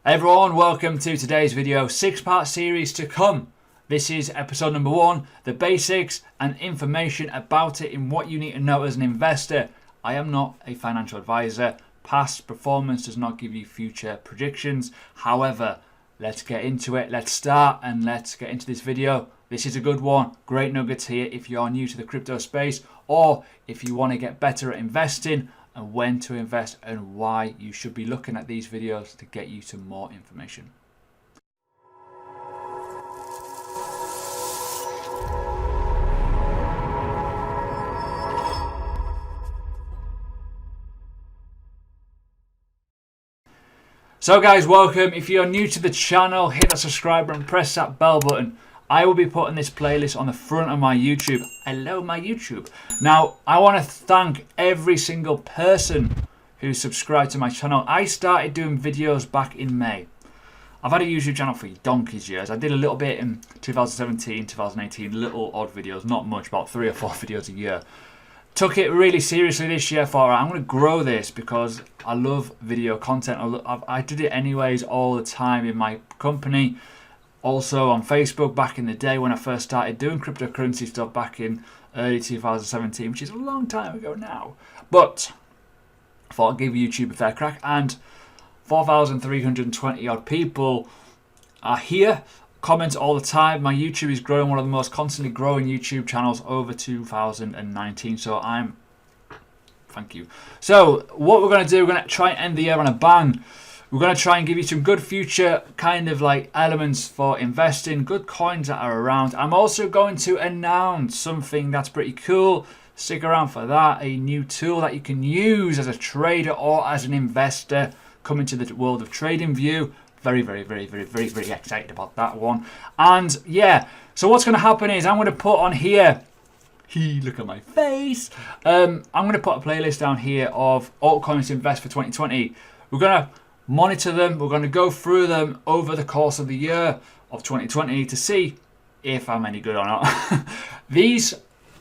Hey everyone, welcome to today's video, 6-part series to come. This is episode number 1, the basics and information about it in what you need to know as an investor. I am not a financial advisor. Past performance does not give you future predictions. However, let's get into it. Let's start and let's get into this video. This is a good one. Great nuggets here if you are new to the crypto space or if you want to get better at investing and when to invest and why you should be looking at these videos to get you some more information. So guys, welcome. If you're new to the channel, hit that subscribe button, press that bell button. I will be putting this playlist on the front of my YouTube. Hello, my YouTube. Now, I want to thank every single person who subscribed to my channel. I started doing videos back in May. I've had a YouTube channel for donkey's years. I did a little bit in 2017, 2018, little odd videos, not much, about 3 or 4 videos a year. Took it really seriously this year. Thought, I'm going to grow this because I love video content. I did it anyways all the time in my company. Also on Facebook back in the day when I first started doing cryptocurrency stuff back in early 2017, which is a long time ago now. But I thought I'd give YouTube a fair crack, and 4,320 odd people are here. Comment all the time. My YouTube is growing, one of the most constantly growing YouTube channels over 2019. So thank you. So what we're going to do, we're going to try and end the year on a bang. We're going to try and give you some good future kind of like elements for investing, good coins that are around. I'm also going to announce something that's pretty cool. Stick around for that. A new tool that you can use as a trader or as an investor coming to the world of TradingView. Very excited about that one. And yeah, so what's going to happen is I'm going to put on here, look at my face. I'm going to put a playlist down here of altcoins to invest for 2020. We're going to monitor them. We're going to go through them over the course of the year of 2020 to see if I'm any good or not. These,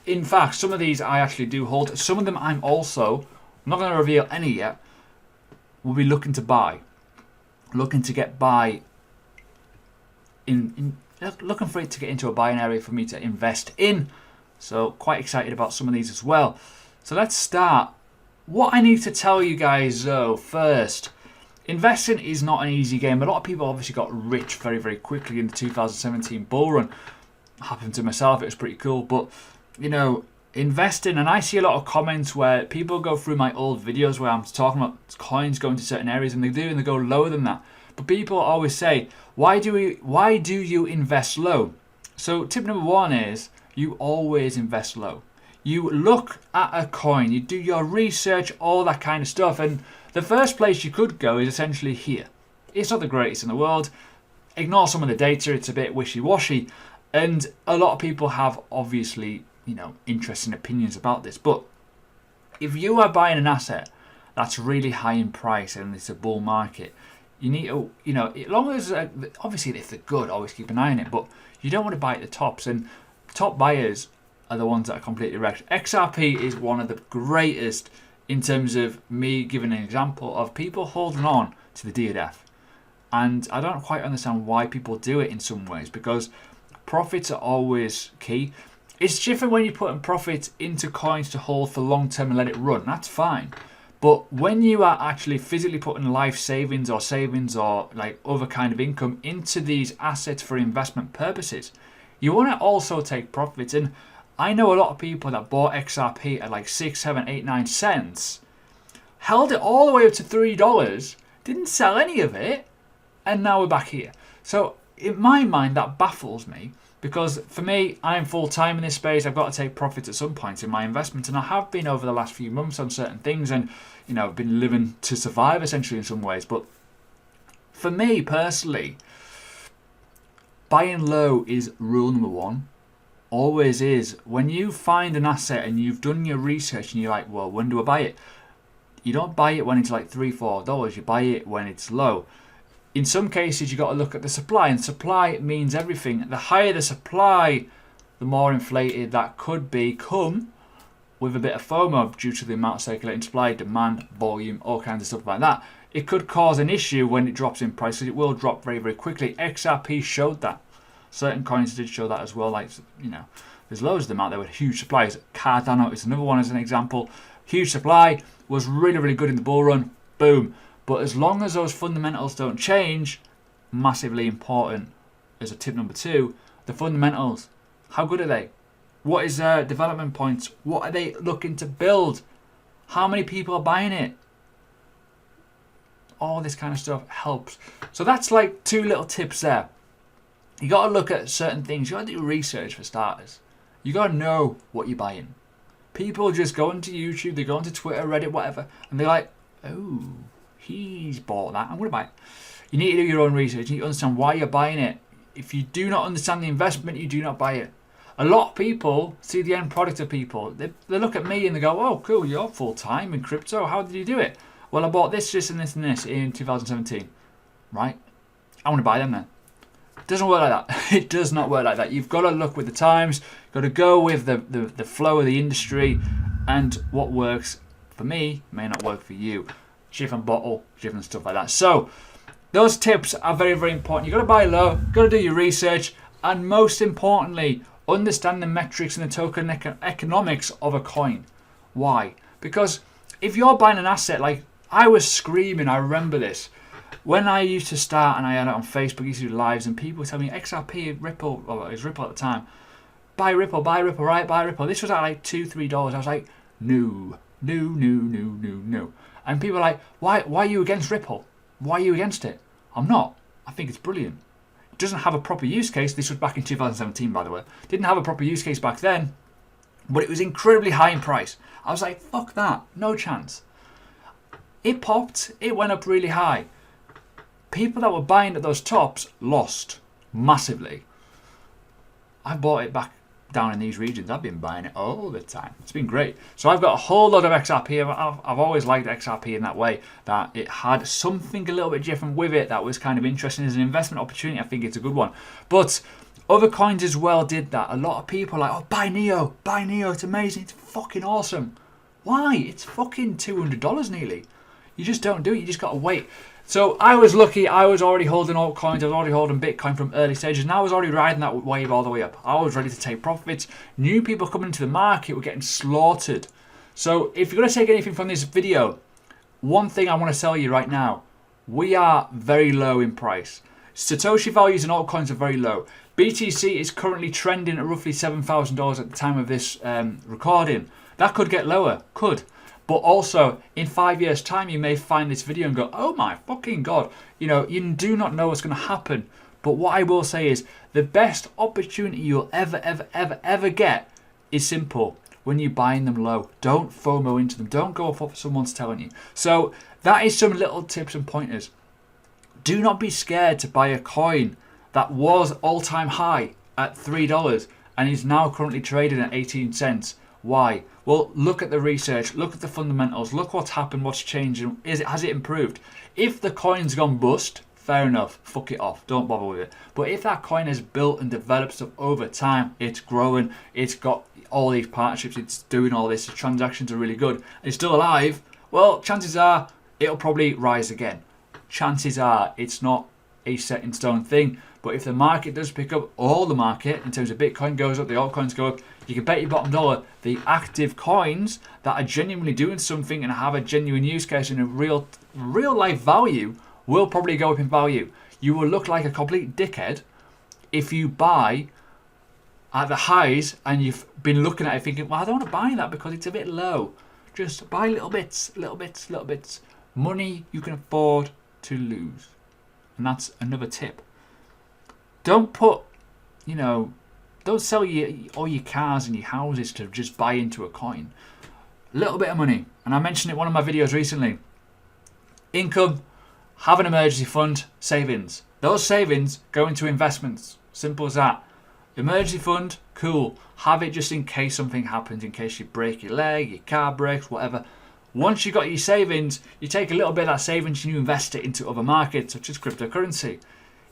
in fact, some of these I actually do hold. Some of them I'm not going to reveal any yet. We'll be looking to buy. Looking to get buy looking for it to get into a buying area for me to invest in. So quite excited about some of these as well. So let's start. What I need to tell you guys though first, investing is not an easy game. A lot of people obviously got rich very quickly in the 2017 bull run. Happened to myself, it was pretty cool. But you know, investing, and I see a lot of comments where people go through my old videos where I'm talking about coins going to certain areas, and they go lower than that. But people always say, why do you invest low? So tip number 1 is you always invest low. You look at a coin, you do your research, all that kind of stuff, and the first place you could go is essentially here. It's not the greatest in the world. Ignore some of the data, it's a bit wishy-washy, and a lot of people have obviously, you know, interesting opinions about this. But if you are buying an asset that's really high in price and it's a bull market, you need to, you know, as long as obviously if they're good, always keep an eye on it, but you don't want to buy at the tops, and top buyers are the ones that are completely wrecked. XRP is one of the greatest in terms of me giving an example of people holding on to the D and F, and I don't quite understand why people do it in some ways, because profits are always key. It's different when you're putting profits into coins to hold for long term and let it run. That's fine. But when you are actually physically putting life savings or like other kind of income into these assets for investment purposes, you want to also take profits. And I know a lot of people that bought XRP at like 6, 7, 8, 9 cents, held it all the way up to $3, didn't sell any of it, and now we're back here. So in my mind, that baffles me. Because for me, I'm full-time in this space. I've got to take profits at some point in my investment. And I have been over the last few months on certain things. And, you know, I've been living to survive essentially in some ways. But for me personally, buying low is rule number 1. Always is. When you find an asset and you've done your research and you're like, well, when do I buy it? You don't buy it when it's like $3, $4. You buy it when it's low. In some cases, you've got to look at the supply, and supply means everything. The higher the supply, the more inflated that could become, with a bit of FOMO due to the amount of circulating supply, demand, volume, all kinds of stuff like that. it could cause an issue when it drops in price, because it will drop very, very quickly. XRP showed that. Certain coins did show that as well. Like, you know, there's loads of them out there with huge supplies. Cardano is another one as an example. Huge supply, was really, really good in the bull run. Boom. But as long as those fundamentals don't change, massively important as a tip number 2, the fundamentals. How good are they? What is their development points? What are they looking to build? How many people are buying it? All this kind of stuff helps. So that's like 2 little tips there. You got to look at certain things. You got to do research for starters. You got to know what you're buying. People just go onto YouTube, they go onto Twitter, Reddit, whatever, and they're like, oh, he's bought that, I'm going to buy it. You need to do your own research. You need to understand why you're buying it. If you do not understand the investment, you do not buy it. A lot of people see the end product of people. They look at me and they go, oh, cool, you're full-time in crypto. How did you do it? Well, I bought this, this, and this, and this in 2017. Right? I want to buy them then. It doesn't work like that. It does not work like that. You've got to look with the times. You've got to go with the flow of the industry. And what works for me may not work for you. Different bottle, different stuff like that. So, those tips are very, very important. You've got to buy low. You've got to do your research. And most importantly, understand the metrics and the token economics of a coin. Why? Because if you're buying an asset, like I was screaming, I remember this. When I used to start and I had it on Facebook, I used to do lives and people would tell me XRP, Ripple, well it was Ripple at the time, buy Ripple, right, buy Ripple. This was at like $2, $3. I was like, no. And people are like, why are you against Ripple? Why are you against it? I'm not. I think it's brilliant. It doesn't have a proper use case. This was back in 2017, by the way. Didn't have a proper use case back then, but it was incredibly high in price. I was like, fuck that. No chance. It popped. It went up really high. People that were buying at those tops lost massively. I bought it back down in these regions. I've been buying it all the time. It's been great. So I've got a whole lot of XRP. I've always liked XRP in that way, that it had something a little bit different with it that was kind of interesting as an investment opportunity. I think it's a good one. But other coins as well did that. A lot of people are like, oh, buy Neo, it's amazing, it's fucking awesome. Why? It's fucking $200 nearly. You just don't do it. You just got to wait. So I was lucky. I was already holding altcoins. I was already holding Bitcoin from early stages. And I was already riding that wave all the way up. I was ready to take profits. New people coming into the market were getting slaughtered. So if you're going to take anything from this video, one thing I want to tell you right now. We are very low in price. Satoshi values in altcoins are very low. BTC is currently trending at roughly $7,000 at the time of this recording. That could get lower. Could. But also, in 5 years' time, you may find this video and go, oh my fucking God. You know, you do not know what's going to happen. But what I will say is, the best opportunity you'll ever get is simple. When you're buying them low. Don't FOMO into them. Don't go off what someone's telling you. So, that is some little tips and pointers. Do not be scared to buy a coin that was all-time high at $3 and is now currently trading at 18 cents. Why? Well, look at the research, look at the fundamentals, look what's happened, what's changed, has it improved? If the coin's gone bust, fair enough, fuck it off, don't bother with it. But if that coin has built and developed stuff over time, it's growing, it's got all these partnerships, it's doing all this, the transactions are really good, it's still alive, well, chances are it'll probably rise again. Chances are it's not a set in stone thing, but if the market does pick up, all the market in terms of Bitcoin goes up, the altcoins go up, you can bet your bottom dollar the active coins that are genuinely doing something and have a genuine use case and a real life value will probably go up in value. You will look like a complete dickhead if you buy at the highs and you've been looking at it thinking, well, I don't want to buy that because it's a bit low. Just buy little bits. Money you can afford to lose. And that's another tip. Don't put, don't sell all your cars and your houses to just buy into a coin. A little bit of money. And I mentioned it in one of my videos recently. Income, have an emergency fund, savings. Those savings go into investments. Simple as that. Emergency fund, cool. Have it just in case something happens, in case you break your leg, your car breaks, whatever. Once you've got your savings, you take a little bit of that savings and you invest it into other markets, such as cryptocurrency.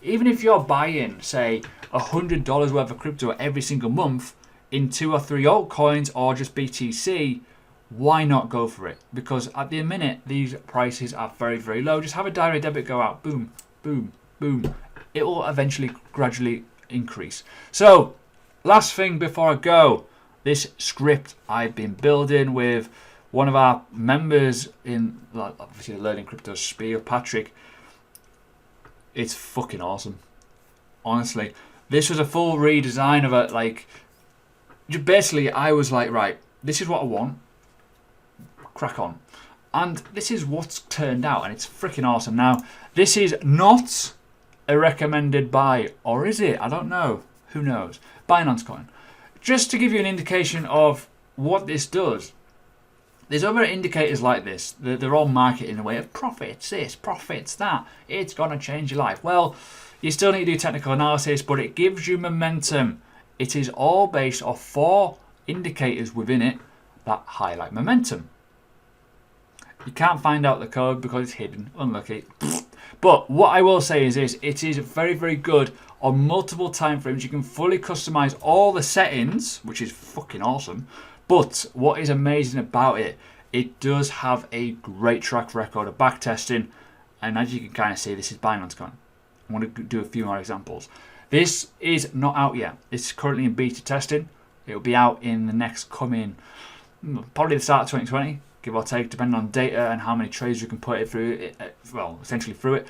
Even if you're buying, say, $100 worth of crypto every single month in 2 or 3 altcoins or just BTC, why not go for it? Because at the minute, these prices are very, very low. Just have a direct debit go out. Boom, boom, boom. It will eventually gradually increase. So, last thing before I go, this script I've been building with one of our members in, obviously, the Learning Crypto Sphere, Patrick. It's fucking awesome. Honestly. This was a full redesign of it. Like, basically, I was like, right, this is what I want. Crack on. And this is what's turned out, and it's freaking awesome. Now, this is not a recommended buy, or is it? I don't know. Who knows? Binance Coin. Just to give you an indication of what this does, there's other indicators like this. They're all marketed in a way of profits this, profits that. It's going to change your life. Well, you still need to do technical analysis, but it gives you momentum. It is all based off 4 indicators within it that highlight momentum. You can't find out the code because it's hidden. Unlucky. But what I will say is this. It is very, very good on multiple time frames. You can fully customize all the settings, which is fucking awesome. But what is amazing about it, it does have a great track record of backtesting. And as you can kind of see, this is Binance Coin. I want to do a few more examples. This is not out yet. It's currently in beta testing. It will be out in the next coming, probably the start of 2020. Give or take, depending on data and how many trades you can put it through, essentially through it,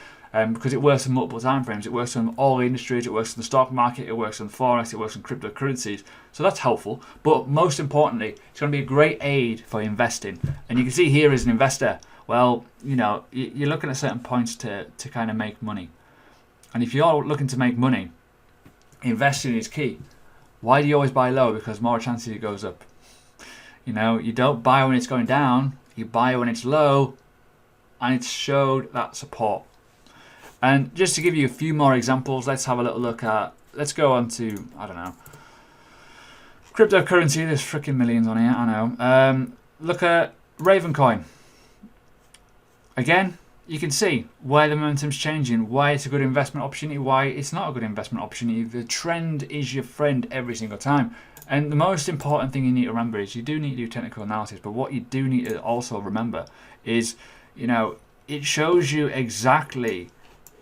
because it works on multiple time frames. It works on all industries, it works on the stock market, it works on Forex, it works on cryptocurrencies. So that's helpful. But most importantly, it's going to be a great aid for investing. And you can see here as an investor, well, you know, you're looking at certain points to kind of make money. And if you're looking to make money, investing is key. Why do you always buy low? Because more chances it goes up. You know, you don't buy when it's going down, you buy when it's low, and it's showed that support. And just to give you a few more examples, let's have a little look at, let's go on to, I don't know, cryptocurrency. There's freaking millions on here, I know. Look at Raven Coin. Again, you can see why the momentum's changing, why it's a good investment opportunity, why it's not a good investment opportunity. The trend is your friend every single time. And the most important thing you need to remember is you do need to do technical analysis, but what you do need to also remember is, you know, it shows you exactly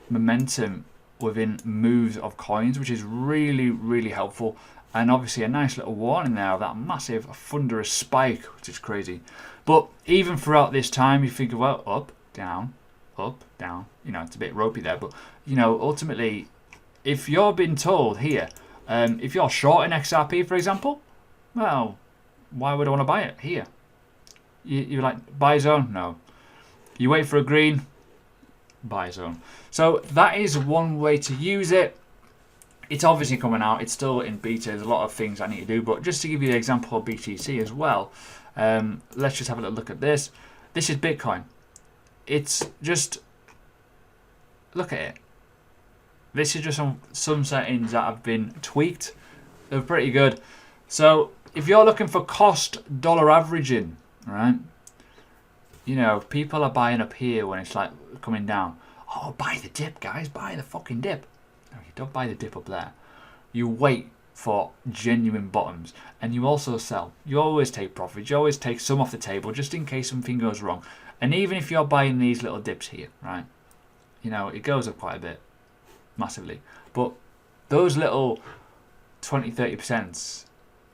momentum within moves of coins, which is really, really helpful. And obviously a nice little warning there of that massive thunderous spike, which is crazy. But even throughout this time, you think, well, up, down, you know, it's a bit ropey there. But, you know, ultimately, if you're being told here, if you're short in XRP, for example, well, why would I want to buy it here? You're like, buy zone? No. You wait for a green, buy zone. So that is one way to use it. It's obviously coming out. It's still in beta. There's a lot of things I need to do. But just to give you the example of BTC as well, let's just have a little look at this. This is Bitcoin. It's just, look at it. This is just some settings that have been tweaked. They're pretty good. So if you're looking for cost dollar averaging, right? You know, people are buying up here when it's like coming down. Oh, buy the dip, guys. Buy the fucking dip. No, you don't buy the dip up there. You wait for genuine bottoms. And you also sell. You always take profits. You always take some off the table just in case something goes wrong. And even if you're buying these little dips here, right? You know, it goes up quite a bit. Massively. But those little 20-30%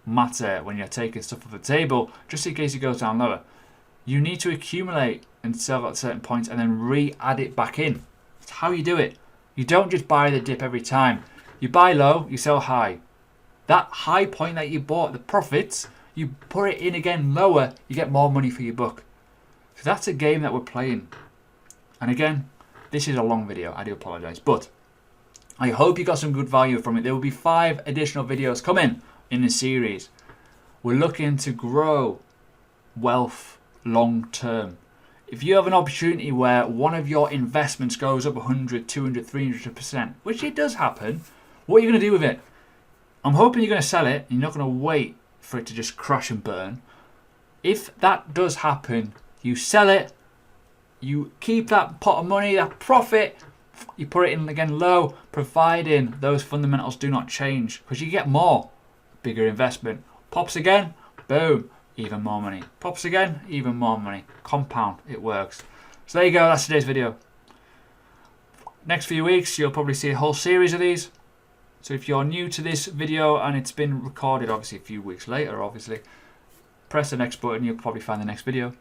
matter when you're taking stuff off the table, just in case it goes down lower. You need to accumulate and sell at certain points and then re-add it back in. That's how you do it. You don't just buy the dip every time. You buy low, you sell high. That high point that you bought, the profits, you put it in again lower, you get more money for your buck. So that's a game that we're playing. And again, this is a long video, I do apologise, but I hope you got some good value from it. There will be 5 additional videos coming in the series. We're looking to grow wealth long term. If you have an opportunity where one of your investments goes up 100, 200, 300%, which it does happen, what are you going to do with it? I'm hoping you're going to sell it and you're not going to wait for it to just crash and burn. If that does happen, you sell it, you keep that pot of money, that profit, you put it in again low, providing those fundamentals do not change, because you get more. Bigger investment. Pops again, boom. even more money. Pops again, even more money. Compound, it works. So there you go, that's today's video. Next few weeks, you'll probably see a whole series of these. So if you're new to this video and it's been recorded obviously a few weeks later, obviously, press the next button, you'll probably find the next video.